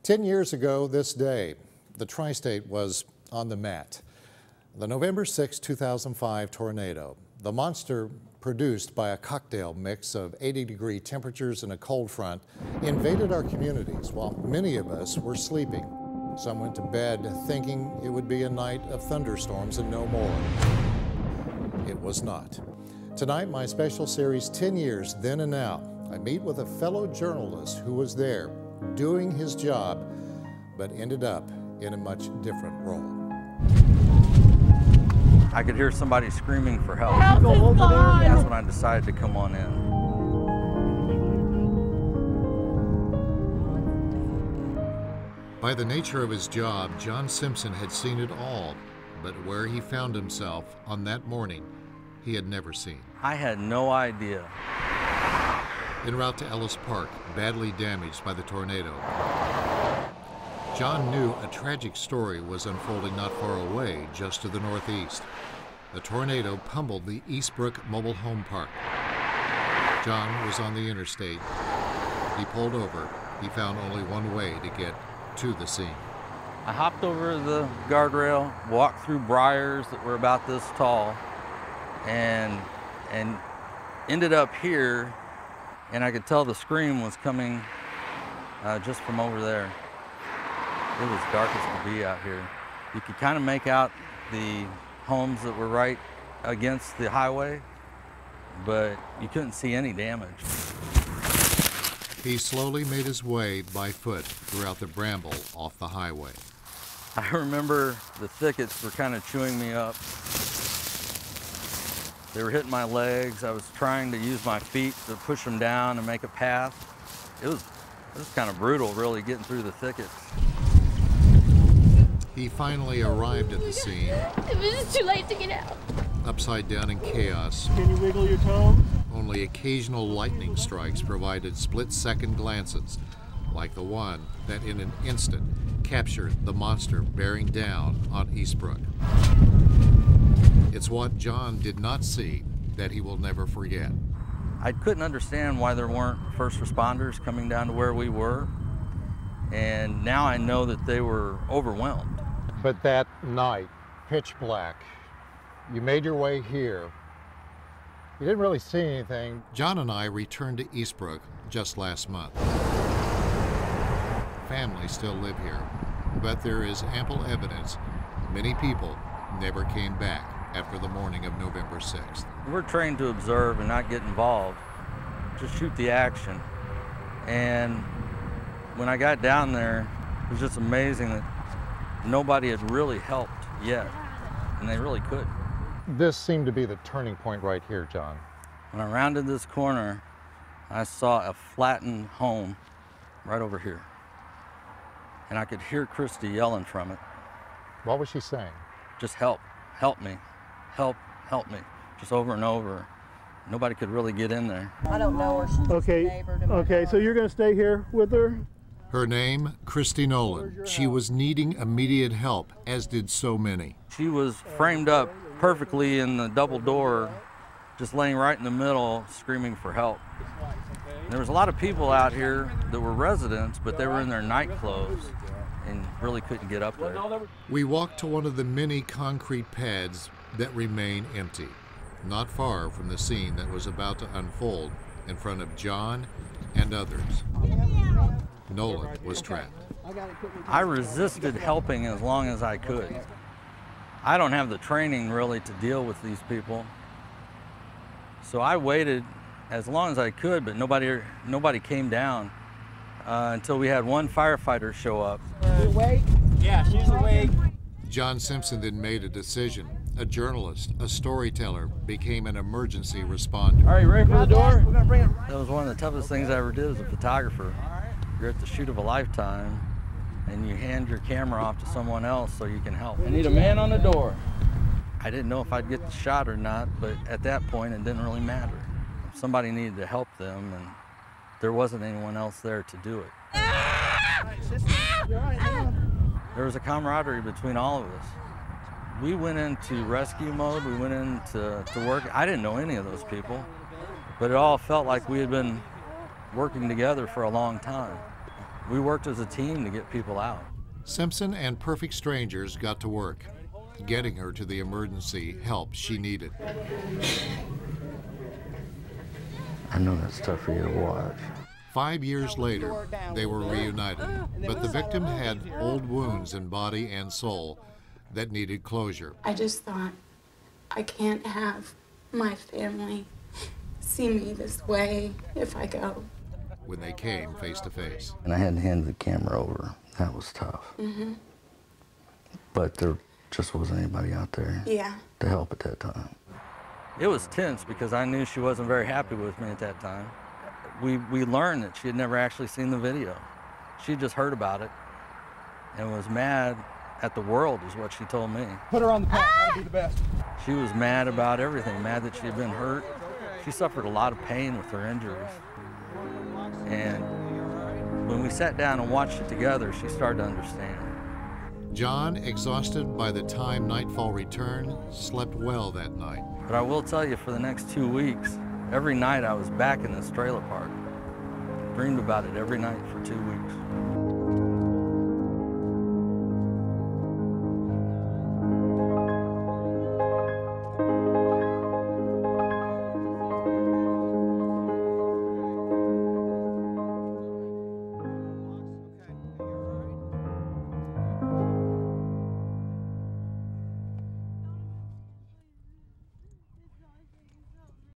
10 years ago this day, the tri-state was on the mat. The November 6, 2005 tornado, the monster produced by a cocktail mix of 80-degree temperatures and a cold front, invaded our communities while many of us were sleeping. Some went to bed thinking it would be a night of thunderstorms and no more. It was not. Tonight, my special series, 10 Years Then and Now, I meet with a fellow journalist who was there doing his job, but ended up in a much different role. I could hear somebody screaming for help. Help is gone. That's when I decided to come on in. By the nature of his job, John Simpson had seen it all, but where he found himself on that morning, he had never seen. I had no idea. En route to Ellis Park, badly damaged by the tornado, John knew a tragic story was unfolding not far away, just to the northeast. The tornado pummeled the Eastbrook mobile home park. John was on the interstate. He pulled over. He found only one way to get to the scene. I hopped over the guardrail, walked through briars that were about this tall, and ended up here, and I could tell the scream was coming just from over there. It was dark as could be out here. You could kind of make out the homes that were right against the highway, but you couldn't see any damage. He slowly made his way by foot throughout the bramble off the highway. I remember the thickets were kind of chewing me up. They were hitting my legs. I was trying to use my feet to push them down and make a path. It was kind of brutal, really, getting through the thickets. He finally arrived at the scene. It was just too late to get out. Upside down in chaos. Can you wiggle your toe? Only occasional lightning strikes provided split-second glances, like the one that in an instant captured the monster bearing down on Eastbrook. It's what John did not see that he will never forget. I couldn't understand why there weren't first responders coming down to where we were, and now I know that they were overwhelmed. But that night, pitch black, you made your way here. You didn't really see anything. John and I returned to Eastbrook just last month. Families still live here, but there is ample evidence many people never came back after the morning of November 6th. We're trained to observe and not get involved, just shoot the action. And when I got down there, it was just amazing that nobody had really helped yet, and they really couldn't. This seemed to be the turning point right here, John. When I rounded this corner, I saw a flattened home right over here. And I could hear Christy yelling from it. What was she saying? Just help me, help me, just over and over. Nobody could really get in there. I don't know her. She's Okay, a neighbor to my okay, house. so you're gonna stay here with her? Her name, Christy Nolan. She was needing immediate help, as did so many. She was framed up perfectly in the double door, just laying right in the middle, screaming for help. And there was a lot of people out here that were residents, but they were in their night clothes and really couldn't get up there. We walked to one of the many concrete pads that remain empty, not far from the scene that was about to unfold in front of John and others. Nolan was trapped. I resisted helping as long as I could. I don't have the training really to deal with these people. So I waited as long as I could, but nobody came down until we had one firefighter show up. You awake? Yeah, she's awake. John Simpson then made a decision. A journalist, a storyteller, became an emergency responder. All right, you ready for the door? That was one of the toughest things I ever did as a photographer. You're at the shoot of a lifetime, and you hand your camera off to someone else so you can help. I need a man on the door. I didn't know if I'd get the shot or not, but at that point, it didn't really matter. Somebody needed to help them, and there wasn't anyone else there to do it. There was a camaraderie between all of us. We went into rescue mode, we went into work. I didn't know any of those people, but it all felt like we had been working together for a long time. we worked as a team to get people out. Simpson and perfect strangers got to work, getting her to the emergency help she needed. I know that's tough for you to watch. 5 years later, they were reunited, but the victim had old wounds in body and soul that needed closure. I just thought, I can't have my family see me this way if I go. When they came face to face. And I had to hand the camera over. That was tough. Mm-hmm. But there just wasn't anybody out there to help at that time. It was tense because I knew she wasn't very happy with me at that time. We learned that she had never actually seen the video. She just heard about it and was mad at the world, is what she told me. Put her on the path, that'll be the best. She was mad about everything, mad that she had been hurt. She suffered a lot of pain with her injuries. And when we sat down and watched it together, she started to understand. John, exhausted by the time nightfall returned, slept well that night. But I will tell you, for the next 2 weeks, every night I was back in this trailer park. Dreamed about it every night for 2 weeks.